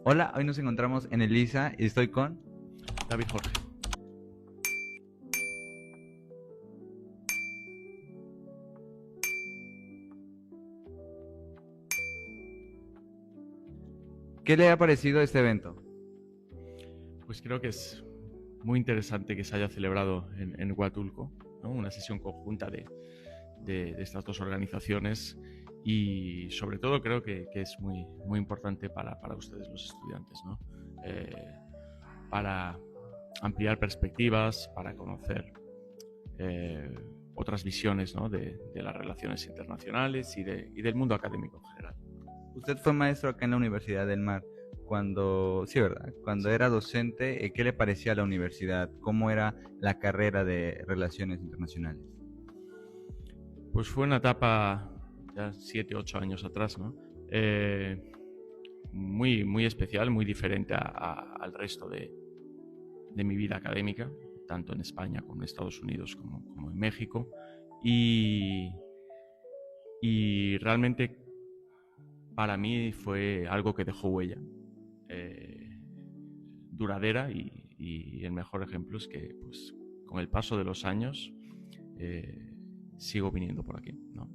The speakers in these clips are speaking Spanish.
Hola, hoy nos encontramos en Elisa y estoy con... David Jorge. ¿Qué le ha parecido este evento? Pues creo que es muy interesante que se haya celebrado en Huatulco, ¿no? Una sesión conjunta de estas dos organizaciones y sobre todo creo que es muy importante para ustedes los estudiantes, ¿no? Para ampliar perspectivas, para conocer otras visiones, ¿no? de las relaciones internacionales y del mundo académico en general. Usted fue maestro acá en la Universidad del Mar cuando, sí, ¿verdad? Cuando era docente, ¿qué le parecía la universidad? ¿Cómo era la carrera de Relaciones Internacionales? Pues fue una etapa ya 7, 8 años atrás, ¿no? Muy especial, muy diferente al resto de mi vida académica, tanto en España como en Estados Unidos como en México. Y realmente para mí fue algo que dejó huella duradera y el mejor ejemplo es que pues, con el paso de los años sigo viniendo por aquí, ¿no?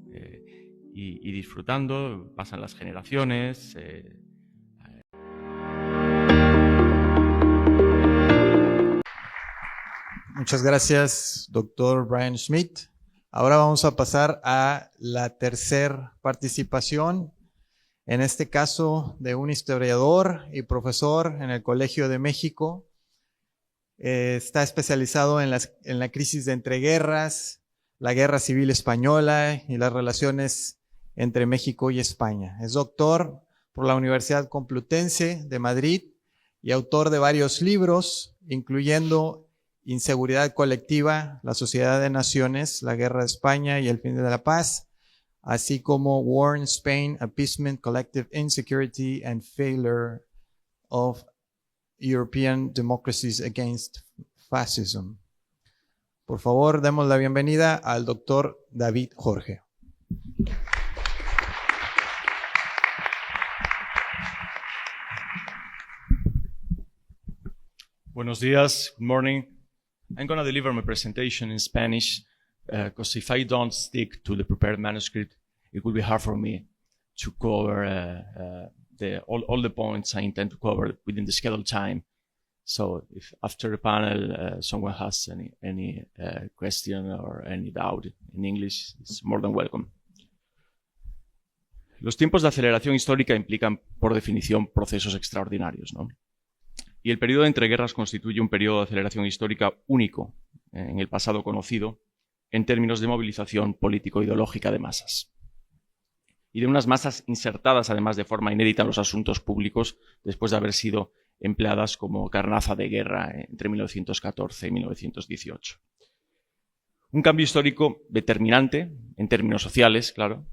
Y disfrutando, pasan las generaciones. Muchas gracias, doctor Brian Schmidt. Ahora vamos a pasar a la tercera participación, en este caso de un historiador y profesor en el Colegio de México. Está especializado en la crisis de entreguerras, la Guerra Civil Española y las relaciones entre México y España. Es doctor por la Universidad Complutense de Madrid y autor de varios libros, incluyendo Inseguridad Colectiva, La Sociedad de Naciones, La Guerra de España y el Fin de la Paz, así como War in Spain, Appeasement, Collective Insecurity and Failure of European Democracies Against Fascism. Por favor, demos la bienvenida al doctor David Jorge. Buenos días, good morning. I'm going to deliver my presentation in Spanish because if I don't stick to the prepared manuscript, it will be hard for me to cover all the points I intend to cover within the scheduled time. So if after the panel someone has any question or any doubt in English, it's more than welcome. Los tiempos de aceleración histórica implican, por definición, procesos extraordinarios, ¿no? Y el periodo de entreguerras constituye un periodo de aceleración histórica único en el pasado conocido en términos de movilización político-ideológica de masas. Y de unas masas insertadas, además, de forma inédita en los asuntos públicos, después de haber sido empleadas como carnaza de guerra entre 1914 y 1918. Un cambio histórico determinante, en términos sociales, claro,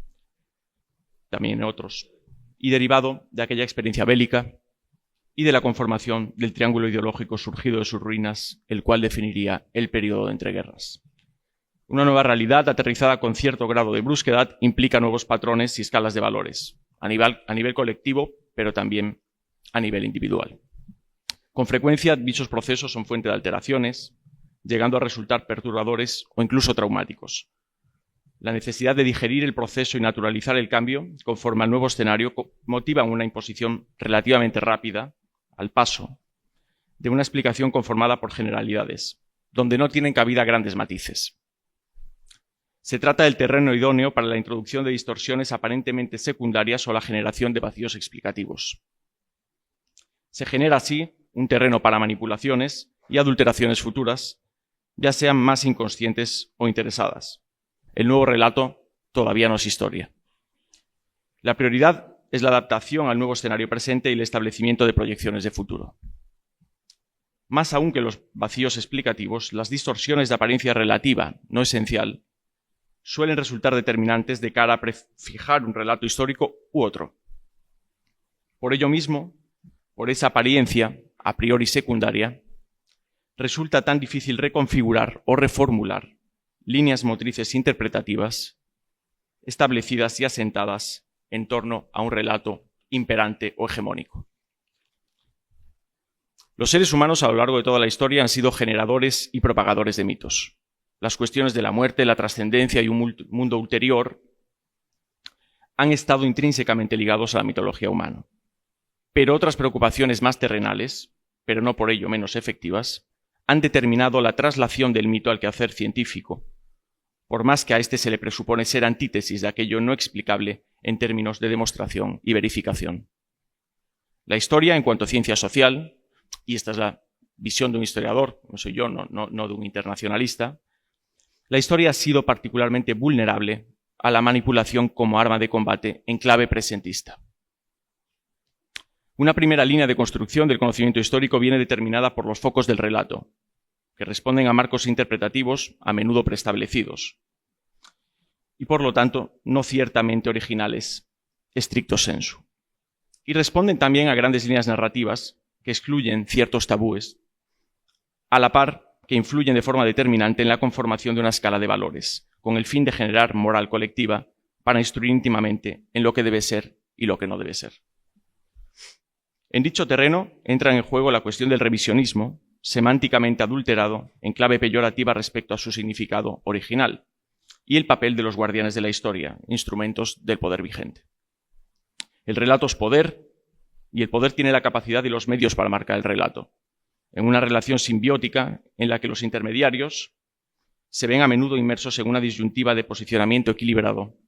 también en otros, y derivado de aquella experiencia bélica y de la conformación del triángulo ideológico surgido de sus ruinas, el cual definiría el periodo de entreguerras. Una nueva realidad, aterrizada con cierto grado de brusquedad, implica nuevos patrones y escalas de valores, a nivel colectivo, pero también a nivel individual. Con frecuencia, dichos procesos son fuente de alteraciones, llegando a resultar perturbadores o incluso traumáticos. La necesidad de digerir el proceso y naturalizar el cambio, conforme al nuevo escenario, motiva una imposición relativamente rápida, al paso, de una explicación conformada por generalidades, donde no tienen cabida grandes matices. Se trata del terreno idóneo para la introducción de distorsiones aparentemente secundarias o la generación de vacíos explicativos. Se genera así un terreno para manipulaciones y adulteraciones futuras, ya sean más inconscientes o interesadas. El nuevo relato todavía no es historia. La prioridad es la adaptación al nuevo escenario presente y el establecimiento de proyecciones de futuro. Más aún que los vacíos explicativos, las distorsiones de apariencia relativa, no esencial, suelen resultar determinantes de cara a prefijar un relato histórico u otro. Por ello mismo, por esa apariencia, a priori secundaria, resulta tan difícil reconfigurar o reformular líneas motrices interpretativas establecidas y asentadas en torno a un relato imperante o hegemónico. Los seres humanos a lo largo de toda la historia han sido generadores y propagadores de mitos. Las cuestiones de la muerte, la trascendencia y un mundo ulterior han estado intrínsecamente ligados a la mitología humana. Pero otras preocupaciones más terrenales, pero no por ello menos efectivas, han determinado la traslación del mito al quehacer científico, por más que a este se le presupone ser antítesis de aquello no explicable en términos de demostración y verificación. La historia, en cuanto a ciencia social, y esta es la visión de un historiador, no soy yo, no de un internacionalista, la historia ha sido particularmente vulnerable a la manipulación como arma de combate en clave presentista. Una primera línea de construcción del conocimiento histórico viene determinada por los focos del relato, que responden a marcos interpretativos a menudo preestablecidos, y por lo tanto no ciertamente originales, stricto sensu. Y responden también a grandes líneas narrativas que excluyen ciertos tabúes, a la par que influyen de forma determinante en la conformación de una escala de valores, con el fin de generar moral colectiva para instruir íntimamente en lo que debe ser y lo que no debe ser. En dicho terreno entra en juego la cuestión del revisionismo, semánticamente adulterado en clave peyorativa respecto a su significado original, y el papel de los guardianes de la historia, instrumentos del poder vigente. El relato es poder, y el poder tiene la capacidad y los medios para marcar el relato, en una relación simbiótica en la que los intermediarios se ven a menudo inmersos en una disyuntiva de posicionamiento equilibrado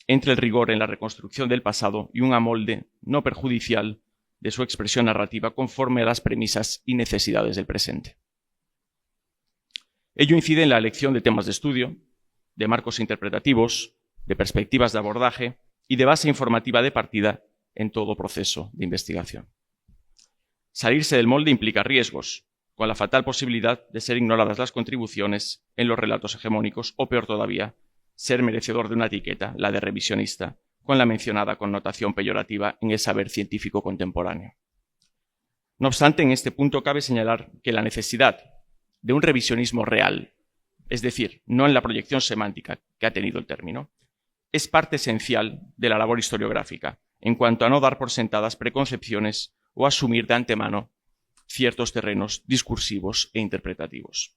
entre el rigor en la reconstrucción del pasado y un amolde no perjudicial de su expresión narrativa conforme a las premisas y necesidades del presente. Ello incide en la elección de temas de estudio, de marcos interpretativos, de perspectivas de abordaje y de base informativa de partida en todo proceso de investigación. Salirse del molde implica riesgos, con la fatal posibilidad de ser ignoradas las contribuciones en los relatos hegemónicos o, peor todavía, ser merecedor de una etiqueta, la de revisionista, con la mencionada connotación peyorativa en el saber científico contemporáneo. No obstante, en este punto cabe señalar que la necesidad de un revisionismo real, es decir, no en la proyección semántica que ha tenido el término, es parte esencial de la labor historiográfica, en cuanto a no dar por sentadas preconcepciones o asumir de antemano ciertos terrenos discursivos e interpretativos.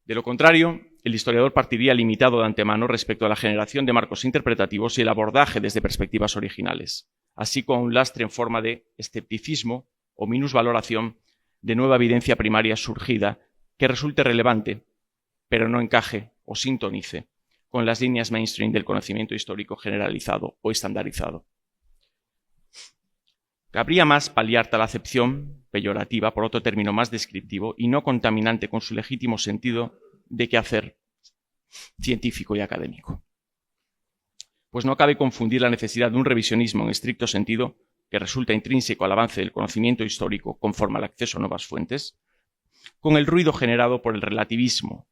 De lo contrario, el historiador partiría limitado de antemano respecto a la generación de marcos interpretativos y el abordaje desde perspectivas originales, así como un lastre en forma de escepticismo o minusvaloración de nueva evidencia primaria surgida que resulte relevante, pero no encaje o sintonice con las líneas mainstream del conocimiento histórico generalizado o estandarizado. Cabría más paliar tal acepción peyorativa por otro término más descriptivo y no contaminante con su legítimo sentido de quehacer científico y académico. Pues no cabe confundir la necesidad de un revisionismo en estricto sentido, que resulta intrínseco al avance del conocimiento histórico conforme al acceso a nuevas fuentes, con el ruido generado por el relativismo,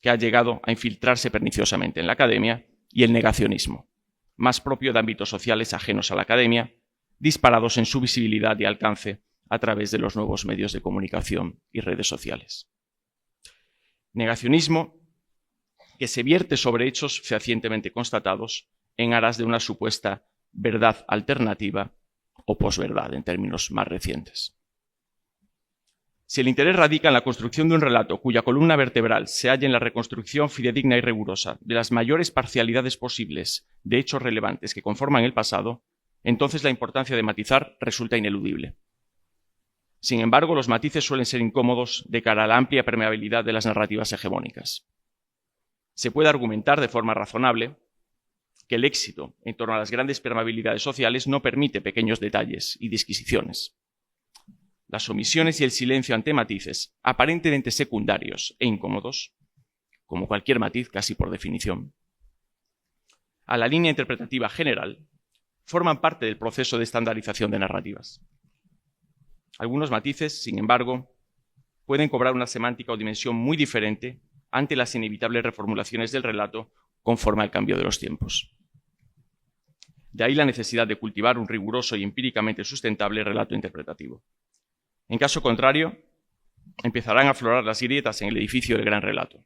que ha llegado a infiltrarse perniciosamente en la academia, y el negacionismo, más propio de ámbitos sociales ajenos a la academia, disparados en su visibilidad y alcance a través de los nuevos medios de comunicación y redes sociales. Negacionismo que se vierte sobre hechos fehacientemente constatados en aras de una supuesta verdad alternativa o posverdad en términos más recientes. Si el interés radica en la construcción de un relato cuya columna vertebral se halla en la reconstrucción fidedigna y rigurosa de las mayores parcialidades posibles de hechos relevantes que conforman el pasado, entonces la importancia de matizar resulta ineludible. Sin embargo, los matices suelen ser incómodos de cara a la amplia permeabilidad de las narrativas hegemónicas. Se puede argumentar de forma razonable que el éxito en torno a las grandes permeabilidades sociales no permite pequeños detalles y disquisiciones. Las omisiones y el silencio ante matices aparentemente secundarios e incómodos, como cualquier matiz casi por definición, a la línea interpretativa general, forman parte del proceso de estandarización de narrativas. Algunos matices, sin embargo, pueden cobrar una semántica o dimensión muy diferente ante las inevitables reformulaciones del relato conforme al cambio de los tiempos. De ahí la necesidad de cultivar un riguroso y empíricamente sustentable relato interpretativo. En caso contrario, empezarán a aflorar las grietas en el edificio del gran relato,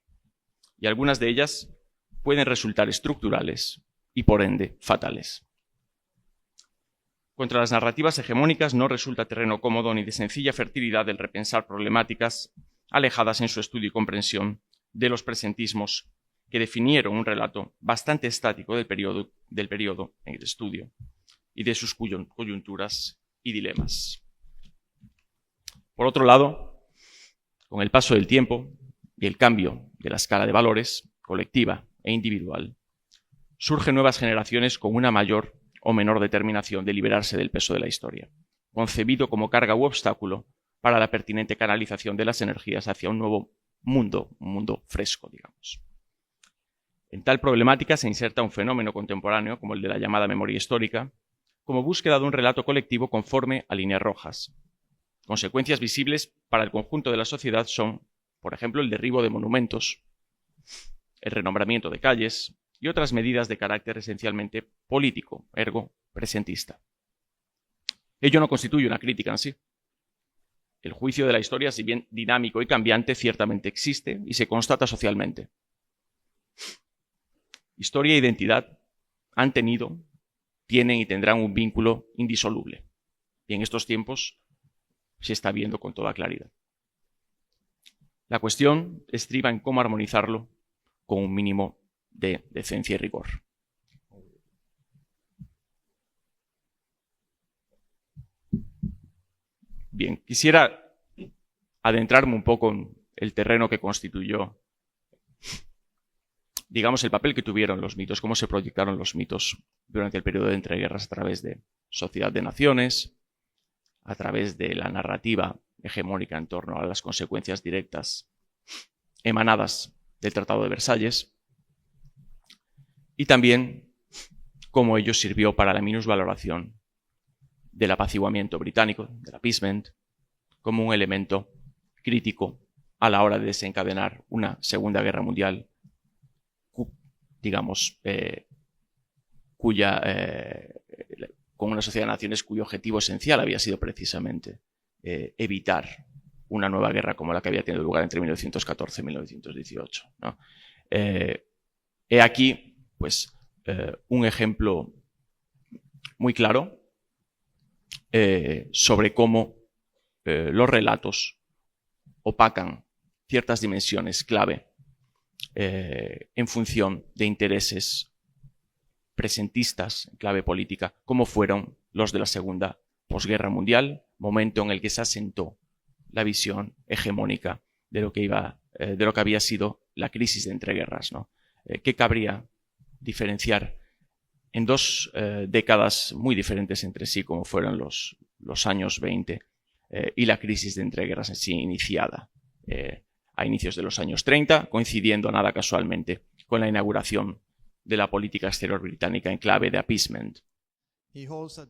y algunas de ellas pueden resultar estructurales y, por ende, fatales. Contra las narrativas hegemónicas no resulta terreno cómodo ni de sencilla fertilidad el repensar problemáticas alejadas en su estudio y comprensión de los presentismos que definieron un relato bastante estático del periodo en el estudio y de sus coyunturas y dilemas. Por otro lado, con el paso del tiempo y el cambio de la escala de valores, colectiva e individual, surgen nuevas generaciones con una mayor o menor determinación de liberarse del peso de la historia, concebido como carga u obstáculo para la pertinente canalización de las energías hacia un nuevo mundo, un mundo fresco, digamos. En tal problemática se inserta un fenómeno contemporáneo como el de la llamada memoria histórica, como búsqueda de un relato colectivo conforme a líneas rojas. Consecuencias visibles para el conjunto de la sociedad son, por ejemplo, el derribo de monumentos, el renombramiento de calles y otras medidas de carácter esencialmente político, ergo presentista. Ello no constituye una crítica en sí. El juicio de la historia, si bien dinámico y cambiante, ciertamente existe y se constata socialmente. Historia e identidad han tenido, tienen y tendrán un vínculo indisoluble. Y en estos tiempos se está viendo con toda claridad. La cuestión estriba en cómo armonizarlo con un mínimo de decencia y rigor. Bien, quisiera adentrarme un poco en el terreno que constituyó, digamos, el papel que tuvieron los mitos, cómo se proyectaron los mitos durante el periodo de entreguerras a través de Sociedad de Naciones, a través de la narrativa hegemónica en torno a las consecuencias directas emanadas del Tratado de Versalles, y también cómo ello sirvió para la minusvaloración del apaciguamiento británico, del appeasement, como un elemento crítico a la hora de desencadenar una Segunda Guerra Mundial, digamos, con una sociedad de naciones cuyo objetivo esencial había sido precisamente evitar una nueva guerra como la que había tenido lugar entre 1914 y 1918, ¿no? He aquí, pues, un ejemplo muy claro sobre cómo los relatos opacan ciertas dimensiones clave en función de intereses presentistas en clave política, como fueron los de la Segunda Posguerra Mundial, momento en el que se asentó la visión hegemónica de lo que había sido la crisis de entreguerras, ¿no? ¿Qué cabría diferenciar en dos décadas muy diferentes entre sí, como fueron los años 20 y la crisis de entreguerras en sí iniciada a inicios de los años 30, coincidiendo nada casualmente con la inauguración de la política exterior británica en clave de appeasement? He holds a